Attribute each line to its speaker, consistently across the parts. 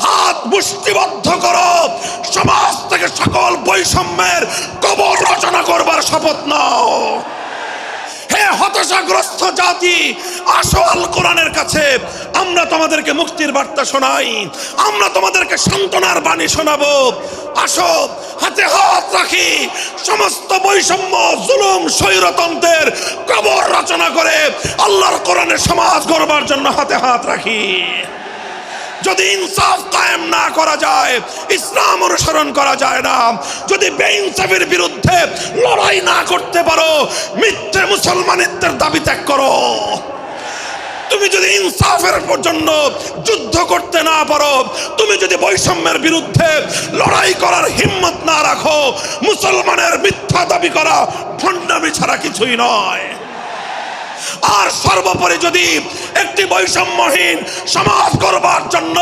Speaker 1: হাত মুষ্টিবদ্ধ করো, সমাজ থেকে সকল বৈষম্যের কবর রচনা করবার শপথ নাও। হে হতাশাগ্রস্ত জাতি, আসো আল কোরআনের কাছে, আমরা তোমাদেরকে মুক্তির বার্তা শোনাই, আমরা তোমাদেরকে সান্ত্বনার বাণী শোনাবো। আসো হাতে হাত রাখি, সমস্ত বৈষম্য, জুলুম, স্বৈরতন্ত্রের কবর রচনা করে আল্লাহর কোরআনের সমাজ গড়বার জন্য হাতে হাত রাখি। যদি ইনসাফ কায়েম না করা যায়, ইসলাম অনুসরণ করা যায় না, যদি বেইনসাফের বিরুদ্ধে লড়াই না করতে পারো, মিথ্যে মুসলমানিত্বের দাবি ত্যাগ করো। তুমি যদি ইনসাফের জন্য যুদ্ধ করতে না পারো, তুমি যদি বৈষম্যের বিরুদ্ধে লড়াই করার হিম্মত না রাখো, মুসলমানের মিথ্যা দাবি করা ভণ্ডামি ছাড়া কিছুই নয়। আর সর্বোপরি যদি একটি বৈষম্যহীন সমাজ গড়বার জন্য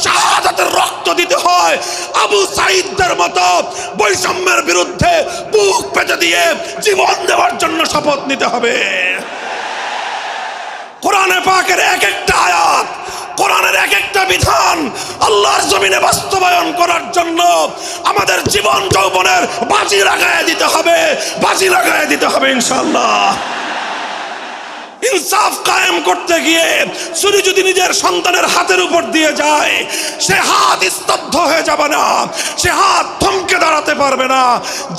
Speaker 1: শাহাদাতের রক্ত দিতে হয়, আবু সাঈদদের মতো বৈষম্যের বিরুদ্ধে বুক পেতে দিয়ে জীবন দেওয়ার জন্য শপথ নিতে হবে। কোরআনে পাকের এক একটা আয়াত, কোরআনের এক একটা বিধান আল্লাহর জমিনে বাস্তবায়ন করার জন্য আমাদের জীবন যৌবনের বাজি লাগায় দিতে হবে, বাজি লাগায় দিতে হবে ইনশাআল্লাহ। ইনসাফ কায়েম করতে গিয়ে ছুরি যদি নিজের সন্তানের হাতের উপর দিয়ে যায়, সে হাত স্তব্ধ হয়ে যাবে না, সে হাত থমকে দাঁড়াতে পারবে না।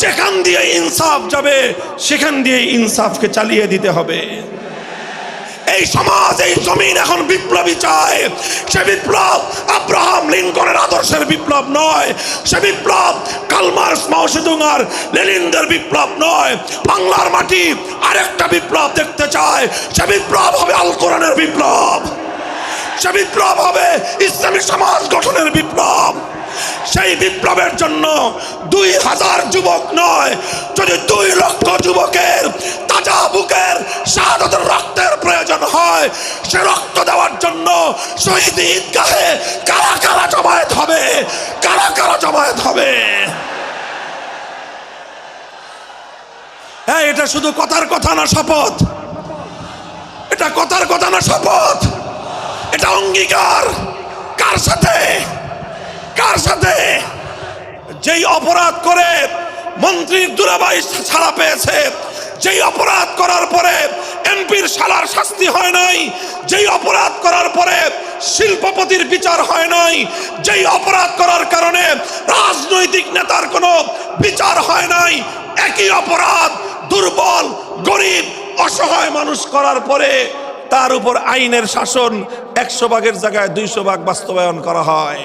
Speaker 1: যেখান দিয়ে ইনসাফ যাবে সেখান দিয়ে ইনসাফকে চালিয়ে দিতে হবে। এই সমাজ, এই জমিন এখন বিপ্লবী চায়। সে বিপ্লব আব্রাহাম লিঙ্কনের আদর্শের বিপ্লব নয়, সে বিপ্লব কার্ল মার্কস, মাও সেতুং আর লেনিনদের বিপ্লব নয়। বাংলার মাটি আরেকটা বিপ্লব দেখতে চায়, সে বিপ্লব হবে আল কোরআনের বিপ্লব, সে বিপ্লব হবে ইসলামী সমাজ গঠনের বিপ্লব। সেই বিপ্লবের জন্য 2000 যুবক নয়, যদি 2 লক্ষ যুবকের তাজা বুকের শাহাদাতের রক্তের প্রয়োজন হয়, সে রক্ত দেওয়ার জন্য শহীদ ঈদগাহে কারা কারা জমায়েত হবে, কারা কারা জমায়েত হবে। হ্যাঁ, এটা শুধু কথার কথা না, শপথ। এটা কথার কথা না, শপথ। এটা অঙ্গীকার। কার সাথে? কার সাথে? যেই অপরাধ করে মন্ত্রীর দুলাভাই ছাড়া পেয়েছে, যেই অপরাধ করার পরে এমপির শালার শাস্তি হয় নাই, যেই অপরাধ করার পরে শিল্পপতির বিচার হয় নাই, যেই অপরাধ করার কারণে রাজনৈতিক নেতার কোনো বিচার হয় নাই, একই অপরাধ দুর্বল, গরিব, অসহায় মানুষ করার পরে তার উপর আইনের শাসন 100 ভাগের জায়গায় 200 ভাগ বাস্তবায়ন করা হয়।